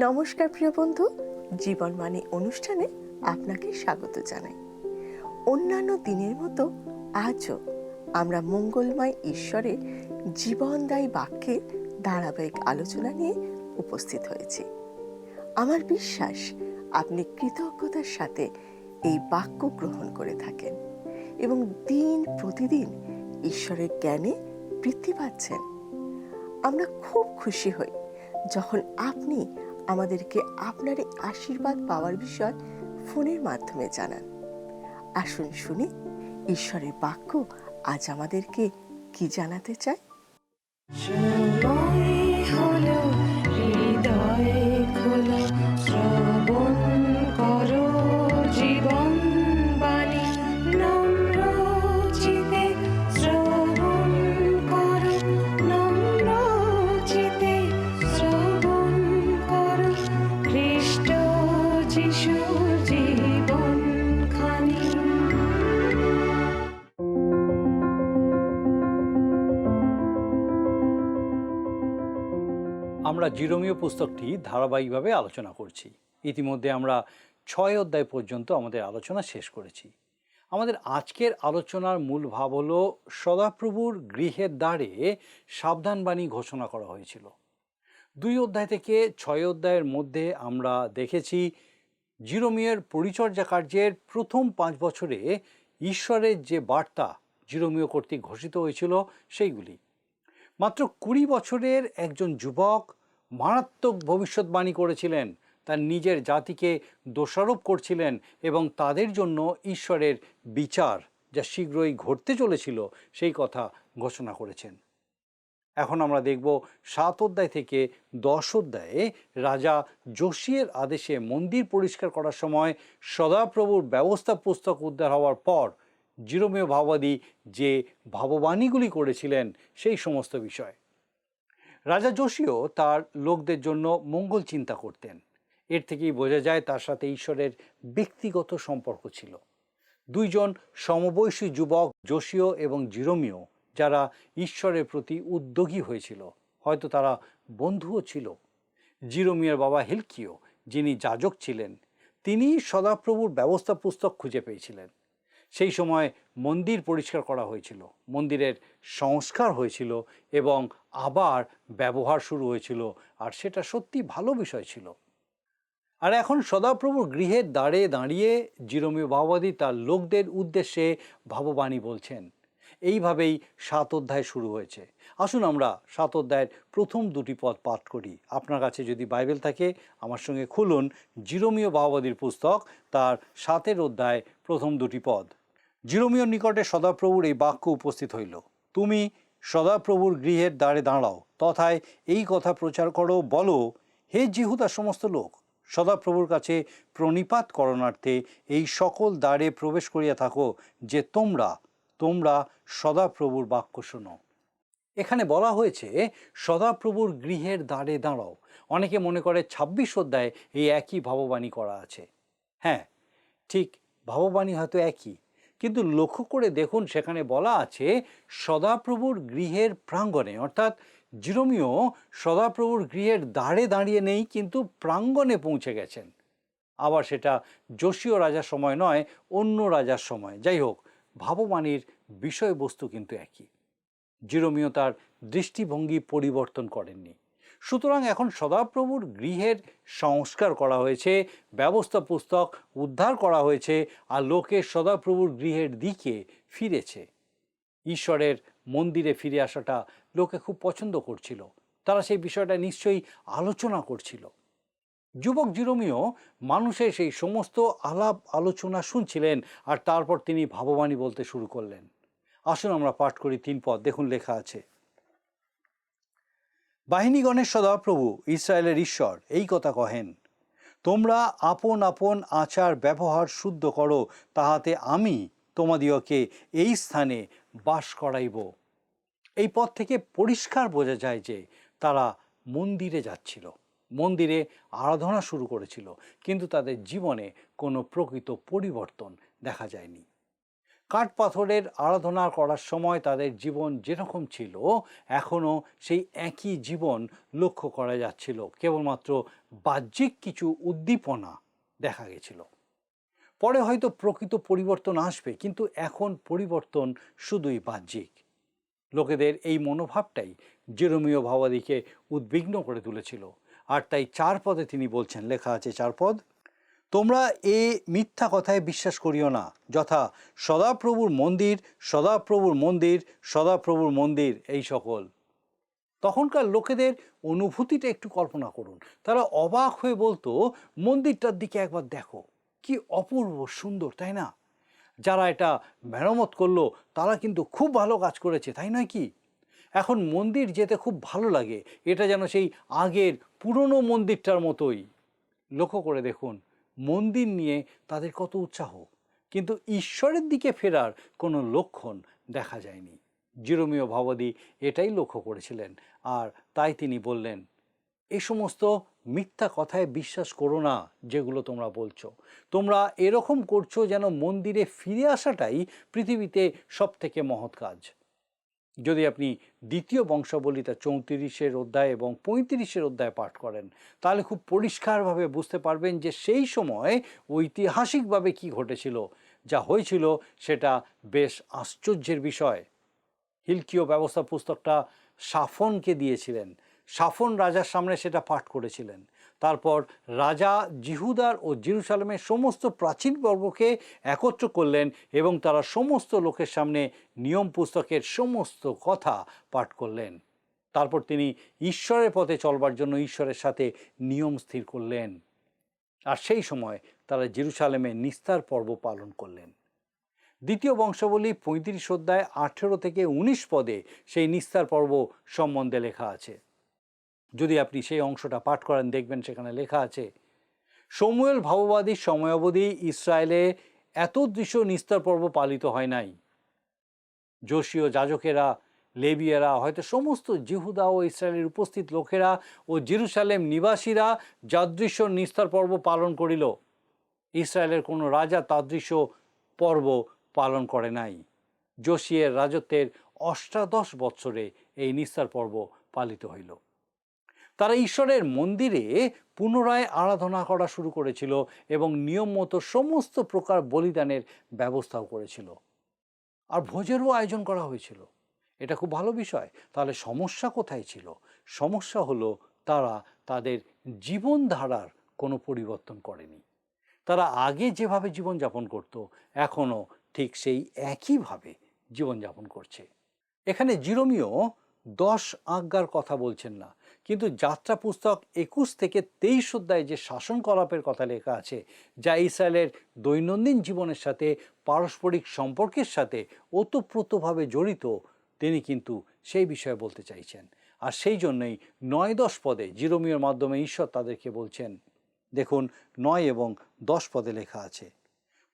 নমস্কার প্রিয় বন্ধু, জীবনবাণী অনুষ্ঠানে আপনাকে স্বাগত জানাই। অন্যান্য দিনের মতো আজও আমরা মঙ্গলময় ঈশ্বরের জীবনদায়ী বাক্যের ধারাবাহিক আলোচনা নিয়ে উপস্থিত হয়েছি। আমার বিশ্বাস আপনি কৃতজ্ঞতার সাথে এই বাক্য গ্রহণ করে থাকেন এবং দিন প্রতিদিন ঈশ্বরের জ্ঞানে বৃদ্ধি পাচ্ছেন। আমরা খুব খুশি হই যখন আপনি আমাদেরকে আপনার এই আশীর্বাদ পাওয়ার বিষয় ফোনের মাধ্যমে জানান। আসুন শুনি ঈশ্বরের বাক্য আজ আমাদেরকে কি জানাতে চায়। আমরা জিরোমীয় পুস্তকটি ধারাবাহিকভাবে আলোচনা করছি। ইতিমধ্যে আমরা 6 অধ্যায় পর্যন্ত আমাদের আলোচনা শেষ করেছি। আমাদের আজকের আলোচনার মূল ভাব হলো সদাপ্রভুর গৃহের দ্বারে সাবধানবাণী ঘোষণা করা হয়েছিল। 2 অধ্যায় থেকে 6 অধ্যায়ের মধ্যে আমরা দেখেছি জিরোমীয়ের পরিচর্যা কার্যের প্রথম 5 বছরে ঈশ্বরের যে বার্তা জিরোমীয় কর্তৃক ঘোষিত হয়েছিল সেইগুলি। মাত্র 20 বছরের একজন যুবক মারাত্মক ভবিষ্যৎবাণী করেছিলেন, তার নিজের জাতিকে দোষারোপ করছিলেন এবং তাদের জন্য ঈশ্বরের বিচার যা শীঘ্রই ঘটতে চলেছিল সেই কথা ঘোষণা করেছেন। এখন আমরা দেখব 7 অধ্যায় থেকে 10 অধ্যায়ে রাজা যোশিয়ের আদেশে মন্দির পরিষ্কার করার সময় সদাপ্রভুর ব্যবস্থা পুস্তক উদ্ধার হওয়ার পর জিরোমীয় ভাববাদী যে ভাববাণীগুলি করেছিলেন সেই সমস্ত বিষয়। রাজা যোশীয় তার লোকদের জন্য মঙ্গল চিন্তা করতেন। এর থেকেই বোঝা যায় তার সাথে ঈশ্বরের ব্যক্তিগত সম্পর্ক ছিল। 2 জন সমবয়সী যুবক যোশীয় এবং জিরোমীয় যারা ঈশ্বরের প্রতি উদ্যোগী হয়েছিল, হয়তো তারা বন্ধুও ছিল। জিরোমীয়ের বাবা হিলকিয়, যিনি যাজক ছিলেন, তিনি সদাপ্রভুর ব্যবস্থা পুস্তক খুঁজে পেয়েছিলেন। সেই সময় মন্দির পরিষ্কার করা হয়েছিল, মন্দিরের সংস্কার হয়েছিল এবং আবার ব্যবহার শুরু হয়েছিল, আর সেটা সত্যি ভালো বিষয় ছিল। আর এখন সদাপ্রভুর গৃহের দ্বারে দাঁড়িয়ে জিরোমীয় ভাববাদী তার লোকদের উদ্দেশ্যে ভাববাণী বলছেন। এইভাবেই 7 অধ্যায় শুরু হয়েছে। আসুন আমরা 7 অধ্যায়ের প্রথম 2টি পদ পাঠ করি। আপনার কাছে যদি বাইবেল থাকে আমার সঙ্গে খুলুন জিরোমীয় ভাববাদীর পুস্তক, তার 7 অধ্যায় প্রথম 2টি পদ। জিরোমীয়র নিকটে সদাপ্রভুর এই বাক্য উপস্থিত হইল, তুমি সদাপ্রভুর গৃহের দ্বারে দাঁড়াও, তথায় এই কথা প্রচার করো, বলো, হে জিহুদার সমস্ত লোক, সদাপ্রভুর কাছে প্রণিপাত করণার্থে এই সকল দ্বারে প্রবেশ করিয়া থাকো, যে তোমরা সদাপ্রভুর বাক্য শোনো। এখানে বলা হয়েছে সদাপ্রভুর গৃহের দ্বারে দাঁড়াও। অনেকে মনে করে 26 অধ্যায়ে এই একই ভাববাণী করা আছে। হ্যাঁ, ঠিক, ভাববাণী হয়তো একই, কিন্তু লক্ষ্য করে দেখুন সেখানে বলা আছে সদাপ্রভুর গৃহের প্রাঙ্গণে, অর্থাৎ জিরোমীয় সদাপ্রভুর গৃহের দ্বারে দাঁড়িয়ে নেই, কিন্তু প্রাঙ্গণে পৌঁছে গেছেন। আবার সেটা যোশীয় রাজার সময় নয়, অন্য রাজার সময়। যাই হোক, ভাববাণীর বিষয়বস্তু কিন্তু একই। জিরোমীয় তার দৃষ্টিভঙ্গি পরিবর্তন করেননি। সুতরাং এখন সদাপ্রভুর গৃহের সংস্কার করা হয়েছে, ব্যবস্থা পুস্তক উদ্ধার করা হয়েছে, আর লোকে সদাপ্রভুর গৃহের দিকে ফিরেছে। ঈশ্বরের মন্দিরে ফিরে আসাটা লোকে খুব পছন্দ করছিল, তারা সেই বিষয়টা নিশ্চয়ই আলোচনা করছিল। যুবক জিরোমীয় মানুষের সেই সমস্ত আলাপ আলোচনা শুনছিলেন, আর তারপর তিনি ভাববাণী বলতে শুরু করলেন। আসুন আমরা পাঠ করি 3 পদ। দেখুন লেখা আছে, বাহিনীগণের সদাপ্রভু ইসরায়েলের ঈশ্বর এই কথা কহেন, তোমরা আপন আপন আচার ব্যবহার শুদ্ধ করো, তাহাতে আমি তোমাদিওকে এই স্থানে বাস করাইব। এই পদ থেকে পরিষ্কার বোঝা যায় যে তারা মন্দিরে যাচ্ছিল, মন্দিরে আরাধনা শুরু করেছিল, কিন্তু তাদের জীবনে কোনো প্রকৃত পরিবর্তন দেখা যায়নি। কাঠ পাথরের আরাধনা করার সময় তাদের জীবন যেরকম ছিল, এখনও সেই একই জীবন লক্ষ্য করা যাচ্ছিল, কেবলমাত্র বাহ্যিক কিছু উদ্দীপনা দেখা গেছিল। পরে হয়তো প্রকৃত পরিবর্তন আসবে, কিন্তু এখন পরিবর্তন শুধুই বাহ্যিক। লোকেদের এই মনোভাবটাই জেরোমীয় ভাবাদিকে উদ্বিগ্ন করে তুলেছিল। আর তাই 4 পদে তিনি বলছেন, লেখা আছে 4 পদ, তোমরা এ মিথ্যা কথায় বিশ্বাস করিও না, যথা সদাপ্রভুর মন্দির, সদাপ্রভুর মন্দির, সদাপ্রভুর মন্দির, এই সকল। তখনকার লোকেদের অনুভূতিটা একটু কল্পনা করুন। তারা অবাক হয়ে বলতো, মন্দিরটার দিকে একবার দেখো, কি অপূর্ব সুন্দর, তাই না? যারা এটা মেরামত করলো তারা কিন্তু খুব ভালো কাজ করেছে, তাই নয় কি? এখন মন্দির যেতে খুব ভালো লাগে, এটা যেন সেই আগের পুরনো মন্দিরটার মতোই। লক্ষ্য করে দেখুন, মন্দির নিয়ে তাদের কত উৎসাহ, কিন্তু ঈশ্বরের দিকে ফেরার কোনো লক্ষণ দেখা যায়নি। জেরোমীয় ভাবাদি এটাই লক্ষ্য করেছিলেন, আর তাই তিনি বললেন, এই সমস্ত মিথ্যা কথায় বিশ্বাস করো না যেগুলো তোমরা বলছো। তোমরা এরকম করছো যেন মন্দিরে ফিরে আসাটাই পৃথিবীতে সব থেকে মহৎ কাজ। যদি আপনি দ্বিতীয় বংশাবলী তার 34 অধ্যায় এবং 35 অধ্যায় পাঠ করেন, তাহলে খুব পরিষ্কারভাবে বুঝতে পারবেন যে সেই সময় ঐতিহাসিকভাবে কি ঘটেছিল। যা হয়েছিল সেটা বেশ আশ্চর্যের বিষয়। হিলকীয় ব্যবস্থা পুস্তকটা শাফনকে দিয়েছিলেন। শাফন রাজার সামনে সেটা পাঠ করেছিলেন। তারপর রাজা জিহুদার ও জেরুসালেমের সমস্ত প্রাচীন বর্গকে একত্র করলেন এবং তারা সমস্ত লোকের সামনে নিয়ম পুস্তকের সমস্ত কথা পাঠ করলেন। তারপর তিনি ঈশ্বরের পথে চলবার জন্য ঈশ্বরের সাথে নিয়ম স্থির করলেন। আর সেই সময় তারা জেরুসালেমে নিস্তার পর্ব পালন করলেন। দ্বিতীয় বংশাবলী 35 অধ্যায় 18 থেকে 19 পদে সেই নিস্তার পর্ব সম্বন্ধে লেখা আছে। যদি আপনি সেই অংশটা পাঠ করেন, দেখবেন সেখানে লেখা আছে, শমূয়েল ভাববাদীর সময়াবধি ইসরায়েলে এত দৃশ্য নিস্তার পর্ব পালিত হয় নাই। যোশীয় যাজকেরা, লেবিয়ারা, হয়তো সমস্ত জিহুদা ও ইসরায়েলের উপস্থিত লোকেরা ও জেরুসালেম নিবাসীরা যাদৃশ্য নিস্তার পর্ব পালন করিল। ইসরায়েলের কোনো রাজা তাদৃশ্য পর্ব পালন করে নাই। যোশীয়ের রাজত্বের 18 বৎসরে এই নিস্তার পর্ব পালিত হইল। তারা ঈশ্বরের মন্দিরে পুনরায় আরাধনা করা শুরু করেছিল এবং নিয়ম মতো সমস্ত প্রকার বলিদানের ব্যবস্থাও করেছিল, আর ভোজেরও আয়োজন করা হয়েছিল। এটা খুব ভালো বিষয়। তাহলে সমস্যা কোথায় ছিল? সমস্যা হলো তারা তাদের জীবনধারার কোনো পরিবর্তন করেনি। তারা আগে যেভাবে জীবনযাপন করত, এখনও ঠিক সেই একইভাবে জীবনযাপন করছে। এখানে জিরোমীয় 10 আজ্ঞার কথা বলছেন না, কিন্তু যাত্রা পুস্তক 21 থেকে 23 অধ্যায়ে যে শাসন কলাপের কথা লেখা আছে, যা ইসরায়েলের দৈনন্দিন জীবনের সাথে, পারস্পরিক সম্পর্কের সাথে ওতপ্রোতভাবে জড়িত, তিনি কিন্তু সেই বিষয়ে বলতে চাইছেন। আর সেই জন্যই 9-10 পদে জিরোমীয়র মাধ্যমে ঈশ্বর তাদেরকে বলছেন। দেখুন 9 এবং 10 পদে লেখা আছে,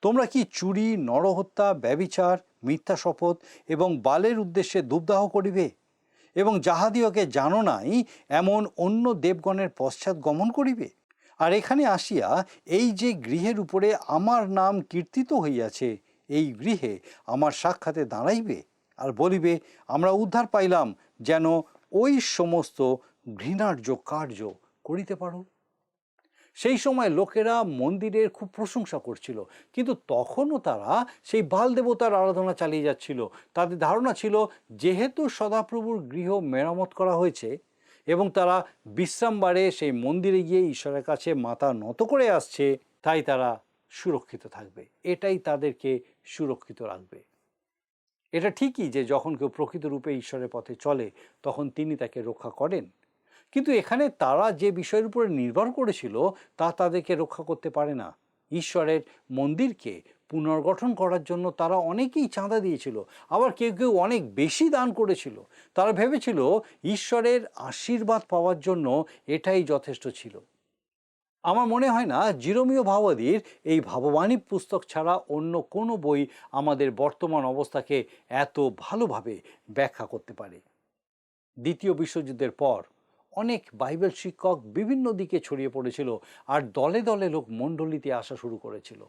তোমরা কি চুরি, নরহত্যা, ব্যভিচার, মিথ্যা শপথ এবং বালের উদ্দেশ্যে ধূপদাহ করিবে এবং যাহাদিওকে জানো নাই এমন অন্য দেবগণের পশ্চাৎ গমন করিবে? আর এখানে আসিয়া এই যে গৃহের উপরে আমার নাম কীর্তিত হইয়াছে, এই গৃহে আমার সাক্ষাতে দাঁড়াইবে আর বলিবে, আমরা উদ্ধার পাইলাম, যেন ওই সমস্ত ঘৃণার্য কার্য করিতে পারো। সেই সময় লোকেরা মন্দিরের খুব প্রশংসা করছিল, কিন্তু তখনও তারা সেই বাল দেবতার আরাধনা চালিয়ে যাচ্ছিল। তাদের ধারণা ছিল, যেহেতু সদাপ্রভুর গৃহ মেরামত করা হয়েছে এবং তারা বিশ্রামবারে সেই মন্দিরে গিয়ে ঈশ্বরের কাছে মাথা নত করে আসছে, তাই তারা সুরক্ষিত থাকবে। এটাই তাদেরকে সুরক্ষিত রাখবে। এটা ঠিকই যে যখন কেউ প্রকৃত রূপে ঈশ্বরের পথে চলে, তখন তিনি তাকে রক্ষা করেন। কিন্তু এখানে তারা যে বিষয়ের উপরে নির্ভর করেছিল, তা তাদেরকে রক্ষা করতে পারে না। ঈশ্বরের মন্দিরকে পুনর্গঠন করার জন্য তারা অনেকেই চাঁদা দিয়েছিল, আবার কেউ কেউ অনেক বেশি দান করেছিল। তারা ভেবেছিল ঈশ্বরের আশীর্বাদ পাওয়ার জন্য এটাই যথেষ্ট ছিল। আমার মনে হয় না জিরোমীয় ভাবাদির এই ভাববাণী পুস্তক ছাড়া অন্য কোনো বই আমাদের বর্তমান অবস্থাকে এত ভালোভাবে ব্যাখ্যা করতে পারে। দ্বিতীয় বিশ্বযুদ্ধের পর অনেক বাইবেল শিক্ষক বিভিন্ন দিকে ছড়িয়ে পড়েছিল, আর দলে দলে লোক মণ্ডলীতে আসা শুরু করেছিল।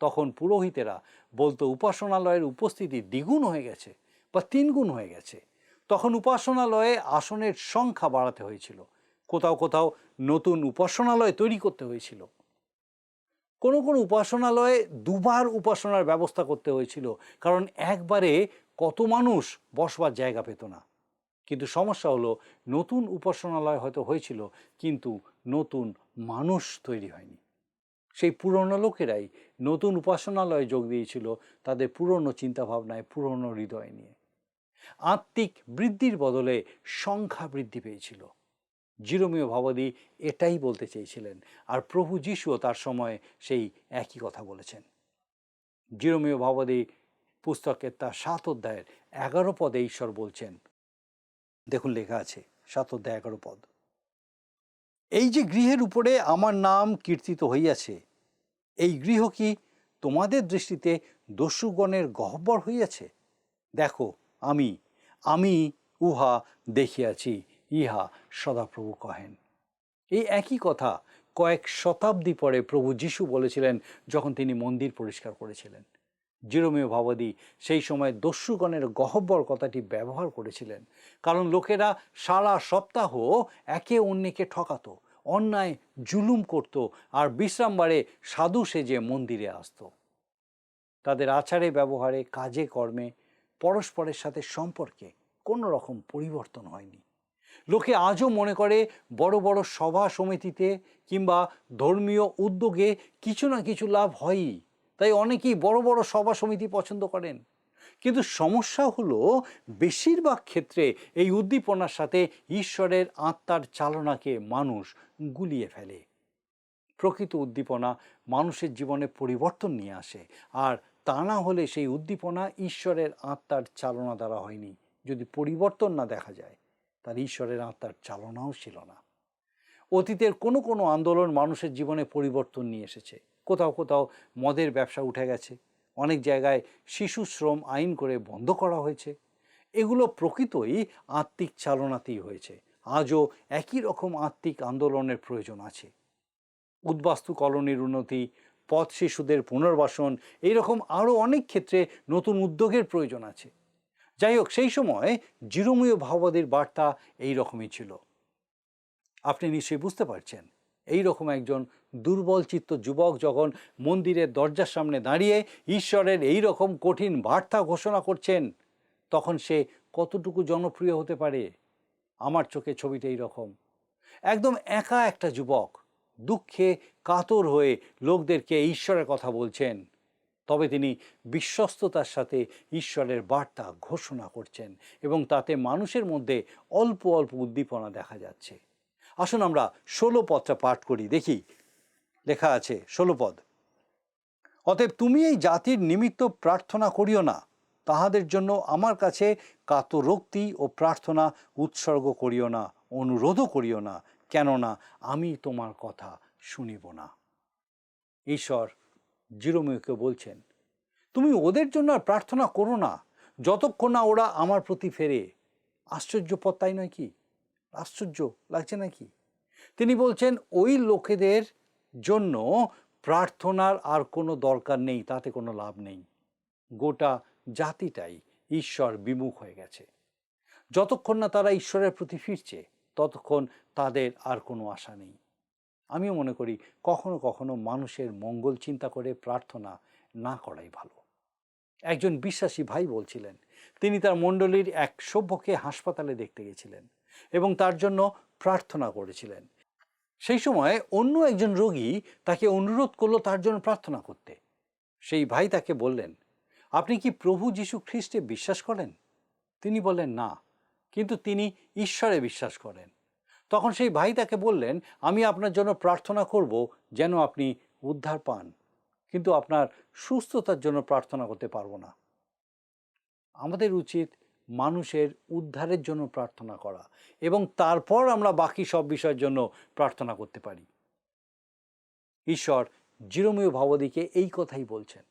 তখন পুরোহিতেরা বলতো উপাসনালয়ের উপস্থিতি দ্বিগুণ হয়ে গেছে বা তিনগুণ হয়ে গেছে। তখন উপাসনালয়ে আসনের সংখ্যা বাড়াতে হয়েছিল, কোথাও কোথাও নতুন উপাসনালয় তৈরি করতে হয়েছিল, কোনো কোনো উপাসনালয়ে দুবার উপাসনার ব্যবস্থা করতে হয়েছিল, কারণ একবারে কত মানুষ বসবার জায়গা পেত না। কিন্তু সমস্যা হলো, নতুন উপাসনালয় হয়তো হয়েছিল, কিন্তু নতুন মানুষ তৈরি হয়নি। সেই পুরনো লোকেরাই নতুন উপাসনালয়ে যোগ দিয়েছিল তাদের পুরনো চিন্তাভাবনায়, পুরনো হৃদয় নিয়ে। আত্মিক বৃদ্ধির বদলে সংখ্যা বৃদ্ধি পেয়েছিল। জিরোমীয় ভাবাদী এটাই বলতে চেয়েছিলেন, আর প্রভু যিশুও তার সময় সেই একই কথা বলেছেন। জিরোমীয় ভাবাদী পুস্তকের তার 7 অধ্যায়ের 11 পদে ঈশ্বর বলছেন, দেখুন লেখা আছে 7 অধ্যায় 11 পদ, এই যে গৃহের উপরে আমার নাম কীর্তিত হইয়াছে, এই গৃহ কি তোমাদের দৃষ্টিতে দস্যুগণের গহ্বর হইয়াছে? দেখো, আমি আমি উহা দেখিয়াছি, ইহা সদাপ্রভু কহেন। এই একই কথা কয়েক শতাব্দী পরে প্রভু যিশু বলেছিলেন যখন তিনি মন্দির পরিষ্কার করেছিলেন। জিরোমীয় ভাবাদী সেই সময় দস্যুগণের গহ্বর কথাটি ব্যবহার করেছিলেন, কারণ লোকেরা সারা সপ্তাহ একে অন্যকে ঠকাতো, অন্যায় জুলুম করত, আর বিশ্রামবারে সাধু সেজে মন্দিরে আসতো। তাদের আচারে ব্যবহারে, কাজে কর্মে, পরস্পরের সাথে সম্পর্কে কোনো রকম পরিবর্তন হয়নি। লোকে আজও মনে করে বড় বড় সভা সমিতিতে কিংবা ধর্মীয় উদ্যোগে কিছু না কিছু লাভ হয়ই, তাই অনেকেই বড় বড় সভা সমিতি পছন্দ করেন। কিন্তু সমস্যা হলো, বেশিরভাগ ক্ষেত্রে এই উদ্দীপনার সাথে ঈশ্বরের আত্মার চালনাকে মানুষ গুলিয়ে ফেলে। প্রকৃত উদ্দীপনা মানুষের জীবনে পরিবর্তন নিয়ে আসে, আর তা না হলে সেই উদ্দীপনা ঈশ্বরের আত্মার চালনা দ্বারা হয়নি। যদি পরিবর্তন না দেখা যায়, তার ঈশ্বরের আত্মার চালনাও ছিল না। অতীতের কোনো কোনো আন্দোলন মানুষের জীবনে পরিবর্তন নিয়ে এসেছে। কোথাও কোথাও মদের ব্যবসা উঠে গেছে, অনেক জায়গায় শিশু শ্রম আইন করে বন্ধ করা হয়েছে। এগুলো প্রকৃতই আত্মিক চালনাতেই হয়েছে। আজও একই রকম আত্মিক আন্দোলনের প্রয়োজন আছে। উদ্বাস্তু কলোনির উন্নতি, পথ শিশুদের পুনর্বাসন, এইরকম আরও অনেক ক্ষেত্রে নতুন উদ্যোগের প্রয়োজন আছে। যাই হোক, সেই সময় জিরোমীয় ভাববাদীর বার্তা এই রকমই ছিল। আপনি নিশ্চয়ই বুঝতে পারছেন, এই রকম একজন দুর্বল চিত্ত যুবক যখন মন্দিরের দরজার সামনে দাঁড়িয়ে ঈশ্বরের এই রকম কঠিন বার্তা ঘোষণা করছেন, তখন সে কতটুকু জনপ্রিয় হতে পারে। আমার চোখে ছবিটা এই রকম, একদম একা একটা যুবক দুঃখে কাতর হয়ে লোকদেরকে ঈশ্বরের কথা বলছেন, তবে তিনি বিশ্বস্ততার সাথে ঈশ্বরের বার্তা ঘোষণা করছেন, এবং তাতে মানুষের মধ্যে অল্প অল্প উদ্দীপনা দেখা যাচ্ছে। আসুন আমরা 16 পদটা পাঠ করি, দেখি লেখা আছে 16 পদ, অতএব তুমি এই জাতির নিমিত্ত প্রার্থনা করিও না, তাহাদের জন্য আমার কাছে কাতরোক্তি ও প্রার্থনা উৎসর্গ করিও না, অনুরোধও করিও না, কেননা আমি তোমার কথা শুনিব না। ঈশ্বর জিরোমীয়কে বলছেন, তুমি ওদের জন্য আর প্রার্থনা করো না যতক্ষণ না ওরা আমার প্রতি ফেরে। আশ্চর্য পথ, তাই নয় কি? আশ্চর্য লাগছে নাকি? তিনি বলছেন ওই লোকেদের জন্য প্রার্থনার আর কোনো দরকার নেই, তাতে কোনো লাভ নেই। গোটা জাতিটাই ঈশ্বর বিমুখ হয়ে গেছে। যতক্ষণ না তারা ঈশ্বরের প্রতি ফিরছে, ততক্ষণ তাদের আর কোনো আশা নেই। আমিও মনে করি কখনো কখনো মানুষের মঙ্গল চিন্তা করে প্রার্থনা না করাই ভালো। একজন বিশ্বাসী ভাই বলছিলেন, তিনি তার মণ্ডলীর এক সভ্যকে হাসপাতালে দেখতে গেছিলেন এবং তার জন্য প্রার্থনা করেছিলেন। সেই সময় অন্য একজন রোগী তাকে অনুরোধ করলো তার জন্য প্রার্থনা করতে। সেই ভাই তাকে বললেন, আপনি কি প্রভু যীশু খ্রিস্টে বিশ্বাস করেন? তিনি বললেন না, কিন্তু তিনি ঈশ্বরে বিশ্বাস করেন। তখন সেই ভাই তাকে বললেন, আমি আপনার জন্য প্রার্থনা করব যেন আপনি উদ্ধার পান, কিন্তু আপনার সুস্থতার জন্য প্রার্থনা করতে পারবো না। আমাদের উচিত মানুষের উদ্ধারের জন্য প্রার্থনা করা, এবং তারপর আমরা বাকি সব বিষয়ের জন্য প্রার্থনা করতে পারি। ঈশ্বর জিরোমীয় ভাবাদীকে এই কথাই বলছেন।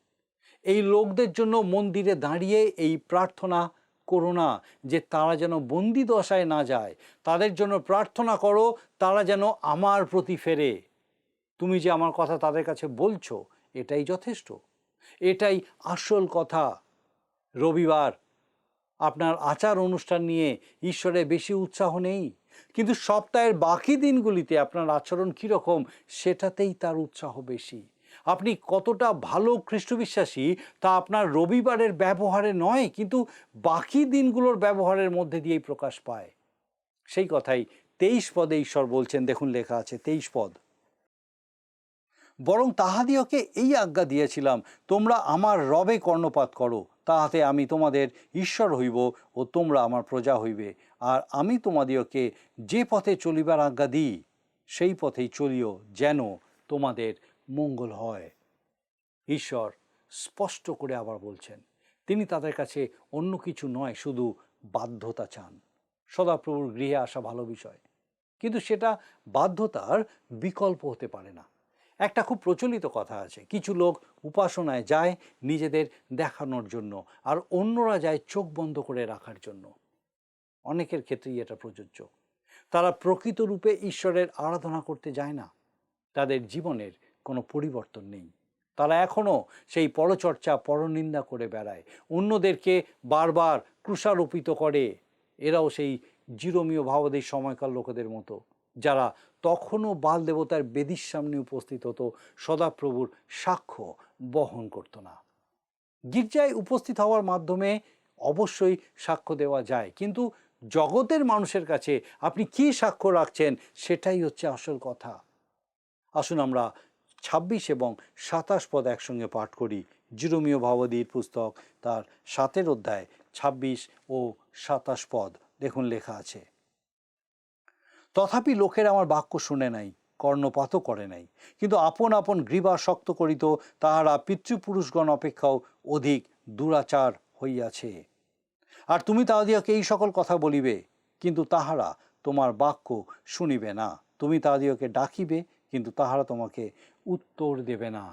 এই লোকদের জন্য মন্দিরে দাঁড়িয়ে এই প্রার্থনা করো না যে তারা যেন বন্দি দশায় না যায়, তাদের জন্য প্রার্থনা করো তারা যেন আমার প্রতি ফেরে। তুমি যে আমার কথা তাদের কাছে বলছো, এটাই যথেষ্ট। এটাই আসল কথা। রবিবার আপনার আচার অনুষ্ঠান নিয়ে ঈশ্বরের বেশি উৎসাহ নেই, কিন্তু সপ্তাহের বাকি দিনগুলিতে আপনার আচরণ কীরকম সেটাতেই তার উৎসাহ বেশি। আপনি কতটা ভালো খ্রিস্টবিশ্বাসী তা আপনার রবিবারের ব্যবহারে নয়, কিন্তু বাকি দিনগুলোর ব্যবহারের মধ্যে দিয়েই প্রকাশ পায়। সেই কথাই 23 পদে ঈশ্বর বলছেন, দেখুন লেখা আছে 23 পদ, বরং তাহাদিওকে এই আজ্ঞা দিয়েছিলাম, তোমরা আমার রবে কর্ণপাত করো, তাহাতে আমি তোমাদের ঈশ্বর হইব ও তোমরা আমার প্রজা হইবে। আর আমি তোমাদিওকে যে পথে চলিবার আজ্ঞা দিই সেই পথেই চলিও, যেন তোমাদের মঙ্গল হয়। ঈশ্বর স্পষ্ট করে আবার বলছেন, তিনি তাদের কাছে অন্য কিছু নয়, শুধু বাধ্যতা চান। সদাপ্রভুর গৃহে আসা ভালো বিষয়, কিন্তু সেটা বাধ্যতার বিকল্প হতে পারে না। একটা খুব প্রচলিত কথা আছে, কিছু লোক উপাসনায় যায় নিজেদের দেখানোর জন্য, আর অন্যরা যায় চোখ বন্ধ করে রাখার জন্য। অনেকের ক্ষেত্রেই এটা প্রযোজ্য। তারা প্রকৃত রূপে ঈশ্বরের আরাধনা করতে যায় না, তাদের জীবনের কোনো পরিবর্তন নেই। তারা এখনও সেই পরচর্চা পরনিন্দা করে বেড়ায়, অন্যদেরকে বারবার ক্রুশারোপিত করে। এরাও সেই জিরোমীয় ভাবাদীর সময়কার লোকেদের মতো, যারা তখনও বাল দেবতার বেদির সামনে উপস্থিত হতো, সদাপ্রভুর সাক্ষ্য বহন করত না। গির্জায় উপস্থিত হওয়ার মাধ্যমে অবশ্যই সাক্ষ্য দেওয়া যায়, কিন্তু জগতের মানুষের কাছে আপনি কি সাক্ষ্য রাখছেন সেটাই হচ্ছে আসল কথা। আসুন আমরা 26 এবং 27 পদ একসঙ্গে পাঠ করি। জিরোমীয় ভাবাদীর পুস্তক তার 7 অধ্যায় 26 ও 27 পদ, দেখুন লেখা আছে, তথাপি লোকের আমার বাক্য শুনে নাই, কর্ণপাতও করে নাই, কিন্তু আপন আপন গ্রীবা শক্ত করিত, তাহারা পিতৃপুরুষগণ অপেক্ষাও অধিক দুরাচার হইয়াছে। আর তুমি তাহাদিওকে এই সকল কথা বলিবে, কিন্তু তাহারা তোমার বাক্য শুনিবে না। তুমি তাহাদিওকে ডাকিবে, কিন্তু তাহারা তোমাকে উত্তর দেবে না।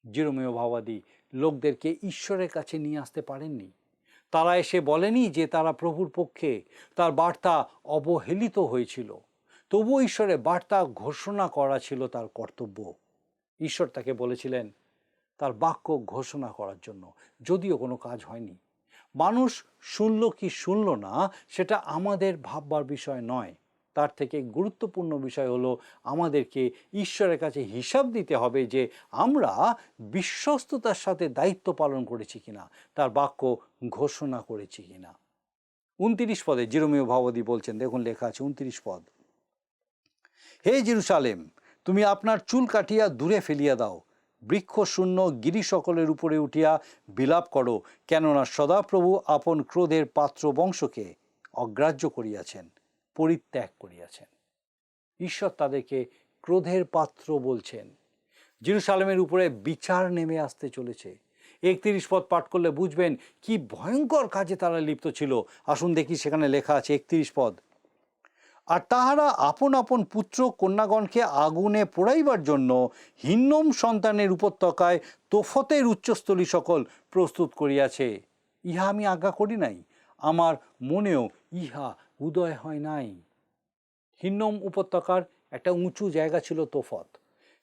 জিরোমীয় ভাবাদী লোকদেরকে ঈশ্বরের কাছে নিয়ে আসতে পারেননি। তারা এসে বলেনি যে তারা প্রভুর পক্ষে, তার বার্তা অবহেলিত হয়েছিল। তবুও ঈশ্বরের বার্তা ঘোষণা করা ছিল তার কর্তব্য। ঈশ্বর তাকে বলেছিলেন তার বাক্য ঘোষণা করার জন্য, যদিও কোনো কাজ হয়নি। মানুষ শুনল কি শুনল না সেটা আমাদের ভাববার বিষয় নয়। তার থেকে গুরুত্বপূর্ণ বিষয় হলো আমাদেরকে ঈশ্বরের কাছে হিসাব দিতে হবে যে আমরা বিশ্বস্ততার সাথে দায়িত্ব পালন করেছি কিনা, তার বাক্য ঘোষণা করেছি কিনা। 29 পদে জিরোমীয় ভাবাদী বলছেন, দেখুন লেখা আছে 29 পদ, হে জেরুসালেম, তুমি আপনার চুল কাটিয়া দূরে ফেলিয়া দাও, বৃক্ষ শূন্য গিরি সকলের উপরে উঠিয়া বিলাপ করো, কেননা সদাপ্রভু আপন ক্রোধের পাত্র বংশকে অগ্রাহ্য করিয়াছেন, পরিত্যাগ করিয়াছেন। ঈশ্বর তাদেরকে ক্রোধের পাত্র বলছেন। জেরুসালেমের উপরে বিচার নেমে আসতে চলেছে। 31 পদ পাঠ করলে বুঝবেন কি ভয়ঙ্কর কাজে তারা লিপ্ত ছিল। আসুন দেখি, সেখানে লেখা আছে 31 পদ, আর তাহারা আপন আপন পুত্র কন্যাগণকে আগুনে পোড়াইবার জন্য হিন্নম সন্তানের উপত্যকায় তোফতের উচ্চস্থলী সকল প্রস্তুত করিয়াছে। ইহা আমি আজ্ঞা করি নাই, আমার মনেও ইহা উদয় হয় নাই। হিন্নম উপত্যকার একটা উঁচু জায়গা ছিল তোফত।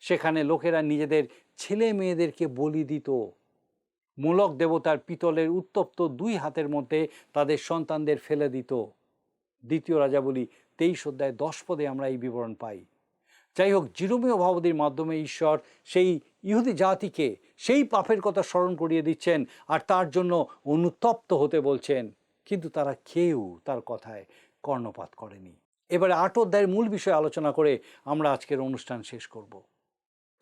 সেখানে লোকেরা নিজেদের ছেলে মেয়েদেরকে বলি দিত। মোলক দেবতার পিতলের উত্তপ্ত 2 হাতের মধ্যে তাদের সন্তানদের ফেলে দিত। দ্বিতীয় রাজাবলী 23 অধ্যায় 10 পদে আমরা এই বিবরণ পাই। যাই হোক, জিরোমীয় ভাবাদীর মাধ্যমে ঈশ্বর সেই ইহুদি জাতিকে সেই পাপের কথা স্মরণ করিয়ে দিচ্ছেন আর তার জন্য অনুতপ্ত হতে বলছেন, কিন্তু তারা কেউ তার কথায় কর্ণপাত করেনি। এবারে 8 অধ্যায়ের মূল বিষয় আলোচনা করে আমরা আজকের অনুষ্ঠান শেষ করব।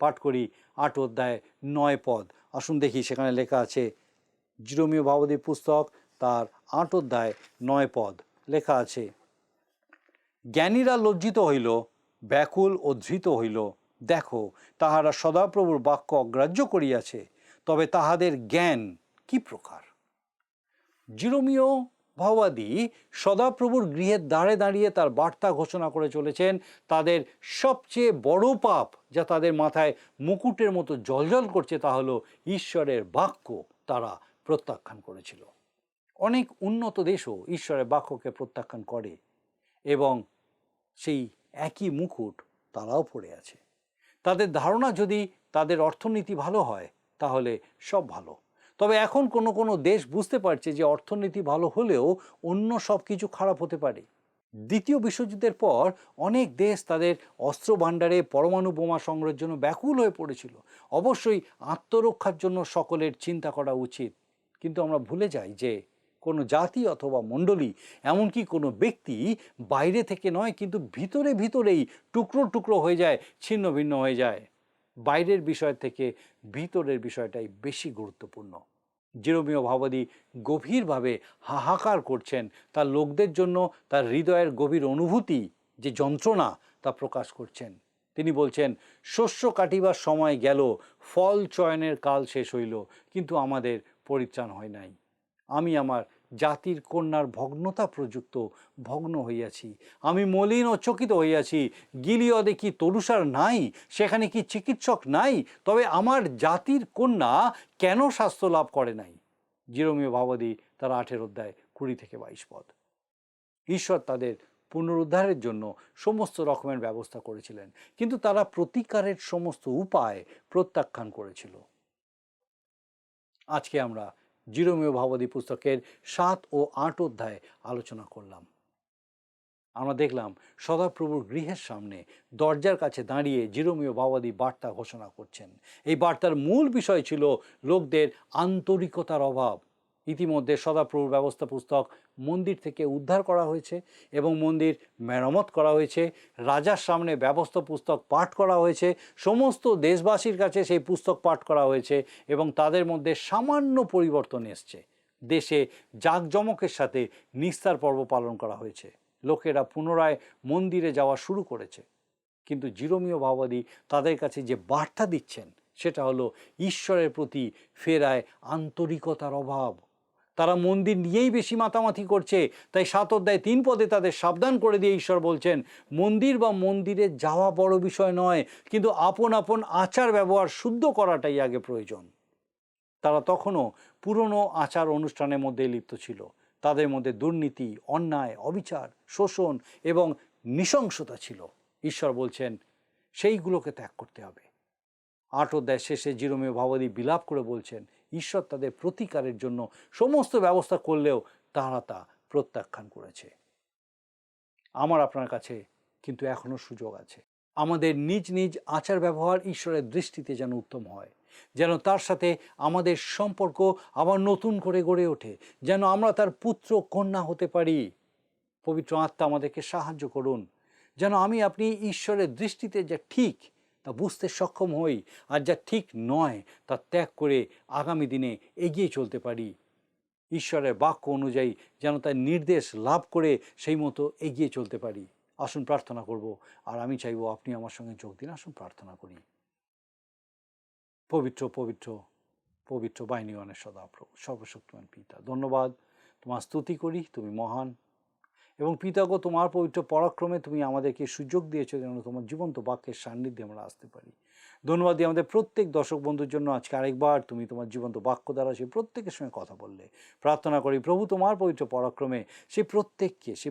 পাঠ করি 8 অধ্যায় 9 পদ। আসুন দেখি, সেখানে লেখা আছে, জিরোমীয় ভাবাদীর পুস্তক তার 8 অধ্যায় 9 পদ, লেখা আছে, জ্ঞানীরা লজ্জিত হইল, ব্যাকুল ও ধৃত হইল, দেখো তাহারা সদাপ্রভুর বাক্য অগ্রাহ্য করিয়াছে, তবে তাহাদের জ্ঞান কি প্রকার। জিরোমীয় ভাবাদী সদাপ্রভুর গৃহের দ্বারে দাঁড়িয়ে তার বার্তা ঘোষণা করে চলেছেন। তাদের সবচেয়ে বড় পাপ যা তাদের মাথায় মুকুটের মতো জ্বলজ্বল করছে তা হলো ঈশ্বরের বাক্য তারা প্রত্যাখ্যান করেছিল। অনেক উন্নত দেশও ঈশ্বরের বাক্যকে প্রত্যাখ্যান করে এবং সেই একই মুকুট তারাও পড়ে আছে। তাদের ধারণা যদি তাদের অর্থনীতি ভালো হয় তাহলে সব ভালো। তবে এখন কোনো কোনো দেশ বুঝতে পারছে যে অর্থনীতি ভালো হলেও অন্য সব কিছু খারাপ হতে পারে। দ্বিতীয় বিশ্বযুদ্ধের পর অনেক দেশ তাদের অস্ত্র ভাণ্ডারে পরমাণু বোমা সংগ্রহের জন্য ব্যাকুল হয়ে পড়েছিল। অবশ্যই আত্মরক্ষার জন্য সকলের চিন্তা করা উচিত, কিন্তু আমরা ভুলে যাই যে কোনো জাতি অথবা মণ্ডলী, এমনকি কোনো ব্যক্তি বাইরে থেকে নয় কিন্তু ভিতরে ভিতরেই টুকরো টুকরো হয়ে যায়, ছিন্ন ভিন্ন হয়ে যায়। বাইরের বিষয় থেকে ভিতরের বিষয়টাই বেশি গুরুত্বপূর্ণ। জেরোমীয় ভাবাদী গভীরভাবে হাহাকার করছেন তার লোকদের জন্য, তার হৃদয়ের গভীর অনুভূতি যে যন্ত্রণা তা প্রকাশ করছেন। তিনি বলছেন, শস্য কাটিবার সময় গেল, ফল চয়নের কাল শেষ হইল, কিন্তু আমাদের পরিত্রাণ হয় নাই। আমি আমার জাতির কন্যার ভগ্নতা প্রযুক্ত ভগ্ন হইয়াছি, আমি মলিন ও চকিত হইয়াছি। গিলিয়দে কি তরুষার নাই? সেখানে কি চিকিৎসক নাই? তবে আমার জাতির কন্যা কেন স্বাস্থ্য লাভ করে নাই? জেরোমীয় ভাবাদী তার 8 অধ্যায় 20-22 পদ। ঈশ্বর তাদের পুনরুদ্ধারের জন্য সমস্ত রকমের ব্যবস্থা করেছিলেন, কিন্তু তারা প্রতিকারের সমস্ত উপায় প্রত্যাখ্যান করেছিল। আজকে আমরা জেরোমীয় ভাবাদী পুস্তকের 7 ও 8 অধ্যায় আলোচনা করলাম। আমরা দেখলাম সদাপ্রভুর গৃহের সামনে দরজার কাছে দাঁড়িয়ে জেরোমীয় ভাবাদী বার্তা ঘোষণা করছেন। এই বার্তার মূল বিষয় ছিল লোকদের আন্তরিকতার অভাব। ইতিমধ্যে সদাপ্রভুর ব্যবস্থা পুস্তক মন্দির থেকে উদ্ধার করা হয়েছে এবং মন্দির মেরামত করা হয়েছে। রাজার সামনে ব্যবস্থা পুস্তক পাঠ করা হয়েছে, সমস্ত দেশবাসীর কাছে সেই পুস্তক পাঠ করা হয়েছে এবং তাদের মধ্যে সামান্য পরিবর্তন এসছে। দেশে জাঁকজমকের সাথে নিস্তার পর্ব পালন করা হয়েছে, লোকেরা পুনরায় মন্দিরে যাওয়া শুরু করেছে। কিন্তু জেরোমীয় ভাবাদী তাদের কাছে যে বার্তা দিচ্ছেন সেটা হলো ঈশ্বরের প্রতি ফেরায় আন্তরিকতার অভাব। তারা মন্দির নিয়েই বেশি মাতামাতি করছে। তাই 7 অধ্যায় 3 পদে তাদের সাবধান করে দিয়ে ঈশ্বর বলছেন, মন্দির বা মন্দিরে যাওয়া বড় বিষয় নয়, কিন্তু আপন আপন আচার ব্যবহার শুদ্ধ করাটাই আগে প্রয়োজন। তারা তখনও পুরনো আচার অনুষ্ঠানের মধ্যে লিপ্ত ছিল। তাদের মধ্যে দুর্নীতি, অন্যায়, অবিচার, শোষণ এবং নৃশংসতা ছিল। ঈশ্বর বলছেন সেইগুলোকে ত্যাগ করতে হবে। 8 অধ্যায় শেষে জেরোমীয় ভাবাদী বিলাপ করে বলছেন, ঈশ্বর তাদের প্রতিকারের জন্য সমস্ত ব্যবস্থা করলেও তারা তা প্রত্যাখ্যান করেছে। আমার আপনার কাছে কিন্তু এখনো সুযোগ আছে। আমাদের নিজ নিজ আচার ব্যবহার ঈশ্বরের দৃষ্টিতে যেন উত্তম হয়, যেন তার সাথে আমাদের সম্পর্ক আবার নতুন করে গড়ে ওঠে, যেন আমরা তার পুত্র কন্যা হতে পারি। পবিত্র আত্মা আমাদেরকে সাহায্য করুন, যেন আমি আপনি ঈশ্বরের দৃষ্টিতে যা ঠিক তা বুঝতে সক্ষম হই, আর যা ঠিক নয় তা ত্যাগ করে আগামী দিনে এগিয়ে চলতে পারি। ঈশ্বরের বাক্য অনুযায়ী যেন তার নির্দেশ লাভ করে সেই মতো এগিয়ে চলতে পারি। আসুন প্রার্থনা করব, আর আমি চাইবো আপনি আমার সঙ্গে যোগ দিন। আসুন প্রার্থনা করি। পবিত্র পবিত্র পবিত্র বাহিনীগণের সদাপ্রভু, সর্বশক্তিমান পিতা, ধন্যবাদ, তোমার স্তুতি করি, তুমি মহান। এবং পিতাগো, তোমার পবিত্র পরাক্রমে তুমি আমাদেরকে সুযোগ দিয়েছো যেন তোমার জীবন্ত বাক্যের সান্নিধ্যে আমরা আসতে পারি। ধন্যবাদ দিই আমাদের প্রত্যেক দর্শক বন্ধুর জন্য। আজকে আরেকবার তুমি তোমার জীবন্ত বাক্য দ্বারা সেই প্রত্যেকের সঙ্গে কথা বললে। প্রার্থনা করি প্রভু, তোমার পবিত্র পরাক্রমে সেই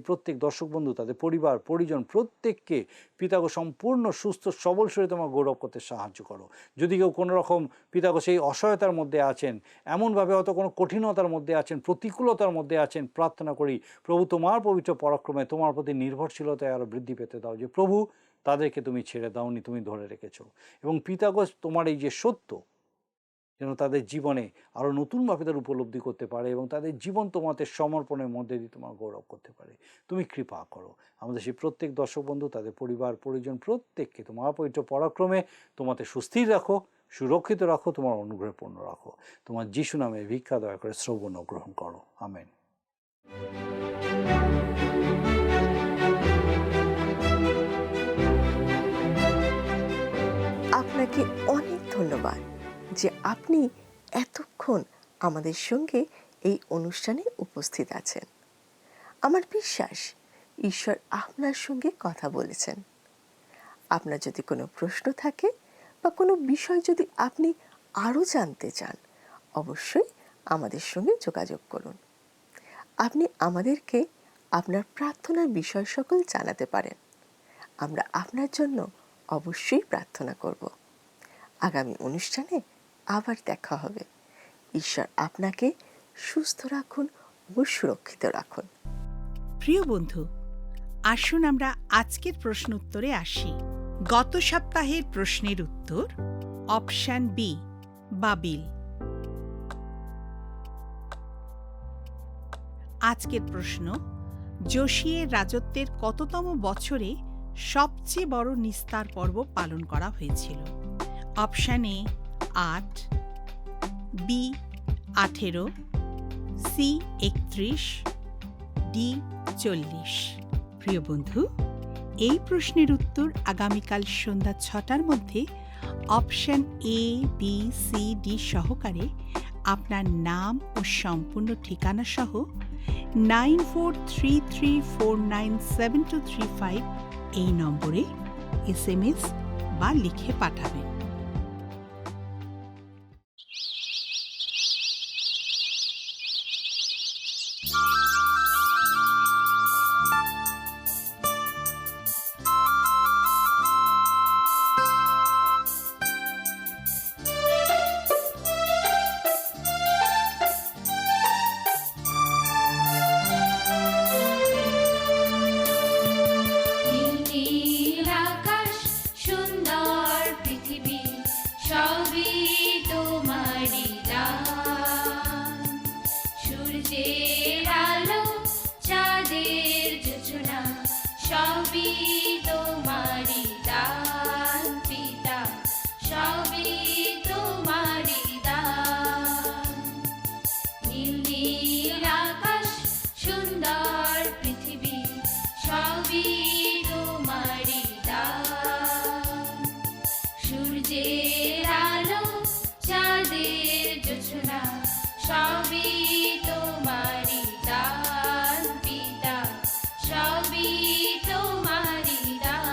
প্রত্যেক দর্শক বন্ধু, তাদের পরিবার পরিজন প্রত্যেককে পিতাগো সম্পূর্ণ সুস্থ সবল শরীরে তোমার গৌরব করতে সাহায্য করো। যদি কেউ কোনো রকম পিতাগো সেই অসহায়তার মধ্যে আছেন, এমনভাবে হয়তো কোনো কঠিনতার মধ্যে আছেন, প্রতিকূলতার মধ্যে আছেন, প্রার্থনা করি প্রভু তোমার পবিত্র পরাক্রমে তোমার প্রতি নির্ভরশীলতায় আরও বৃদ্ধি পেতে দাও, যে প্রভু তাদেরকে তুমি ছেড়ে দাওনি, তুমি ধরে রেখেছো। এবং পিতাগো, তোমার এই যে সত্য যেন তাদের জীবনে আরও নতুনভাবে তার উপলব্ধি করতে পারে এবং তাদের জীবন তোমাদের সমর্পণের মধ্যে দিয়ে তোমার গৌরব করতে পারে। তুমি কৃপা করো। আমাদের সেই প্রত্যেক দর্শক বন্ধু, তাদের পরিবার পরিজন প্রত্যেককে তোমার পবিত্র পরাক্রমে তোমাতে সুস্থির রাখো, সুরক্ষিত রাখো, তোমার অনুগ্রহে পূর্ণ রাখো। তোমার যিশু নামে ভিক্ষা দয়া করে শ্রবণ ও গ্রহণ করো। আমেন। আপনাকে অনেক ধন্যবাদ যে আপনি এতক্ষণ আমাদের সঙ্গে এই অনুষ্ঠানে উপস্থিত আছেন। আমার বিশ্বাস ঈশ্বর আপনার সঙ্গে কথা বলেছেন। আপনার যদি কোনো প্রশ্ন থাকে বা কোনো বিষয় যদি আপনি আরও জানতে চান, অবশ্যই আমাদের সঙ্গে যোগাযোগ করুন। আপনি আমাদেরকে আপনার প্রার্থনার বিষয় সকল জানাতে পারেন। আমরা আপনার জন্য অবশ্যই প্রার্থনা করব। আগামী অনুষ্ঠানে আবার দেখা হবে। ঈশ্বর আপনাকে সুস্থ রাখুন ও সুরক্ষিত রাখুন। প্রিয় বন্ধু, আসুন আমরা আজকের প্রশ্ন উত্তরে আসি। গত সপ্তাহের প্রশ্নের উত্তর অপশন বি, বাবিল। আজকের প্রশ্ন, যোশিয়ের রাজত্বের কততম বছরে সবচেয়ে বড় নিস্তার পর্ব পালন করা হয়েছিল? Option A 8, B 18, C 31, D 40। প্রিয় বন্ধু, এই প্রশ্নের উত্তর আগামীকাল সন্ধ্যা 6টার মধ্যে option A, B, C, D সহকারে আপনার নাম ও সম্পূর্ণ ঠিকানা সহ 9433497235 এই নম্বরে SMS বা লিখে পাঠাবেন। নীল আকাশ, সুন্দর পৃথিবী, সবই তোমারই দান। সূর্যের আলো, চাঁদের জোছনা, সবই তোমারই দান। পিতা, সবই তোমারই দান। নীল নীল আকাশ, সুন্দর পৃথিবী, সবই তোমারই দান। সূর্যের আলো, চাঁদের জোছনা, সবই তোমারই দান। পিতা, সবই তোমারই দান।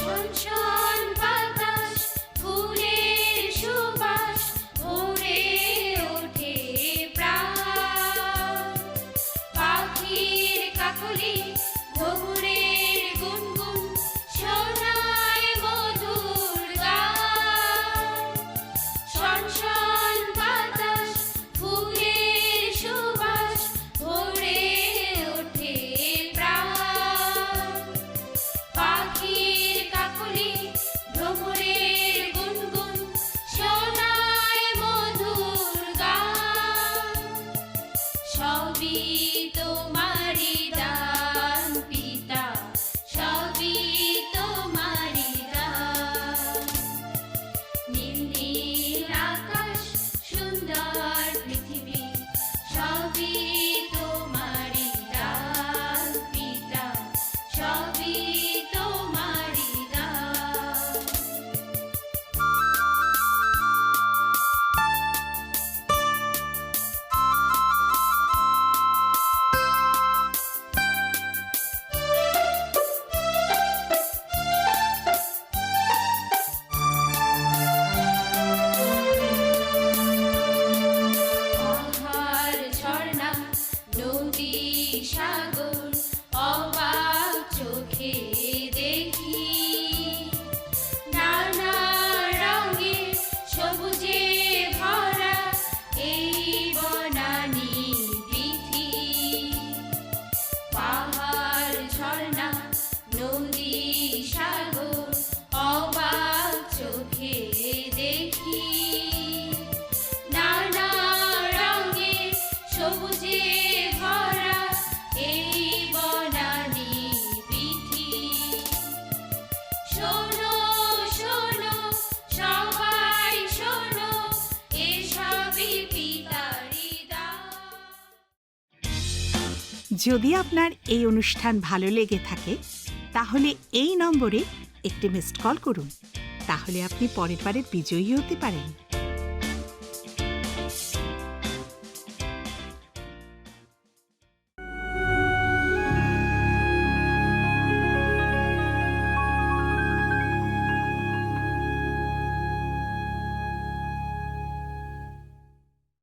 শনশন বাতাস, ফুলের সুবাস, ভরে ওঠে প্রাণ। পাখির কাকলি, ভ্রমরের গুনগুন, শোনায় মধুর গান। শনশন বাতাস, ফুলের সুবাস, ভরে ওঠে প্রাণ। পাখির কাকলি, ভ্রমরের গুনগুন, শোনায় মধুর গান। সবই তোমারই দান। পিতা, সবই তোমারই দান। নীল নীল আকাশ, সুন্দর পৃথিবী, সবই তোমারই দান। পিতা, সবই তোমারই দান। পাহাড়, ঝর্ণা, নদী, সাগর, অবাক চোখে দেখি। নানা রঙে সবুজে ভরা এই বনানী পৃথিবী। পাহাড়, ঝর্ণা, নদী, সাগর, অবাক চোখে দেখি। নানা রঙে সবুজে ভরা এই বনানী পৃথিবী। শোনো শোনো, সবাই শোনো, এসবই পিতারই দান। যদি আপনার এই অনুষ্ঠান ভালো লেগে থাকে তাহলে এই নম্বরে একটি মিসড কল করুন। তাহলে আপনি পরের বারের বিজয়ী হতে পারেন।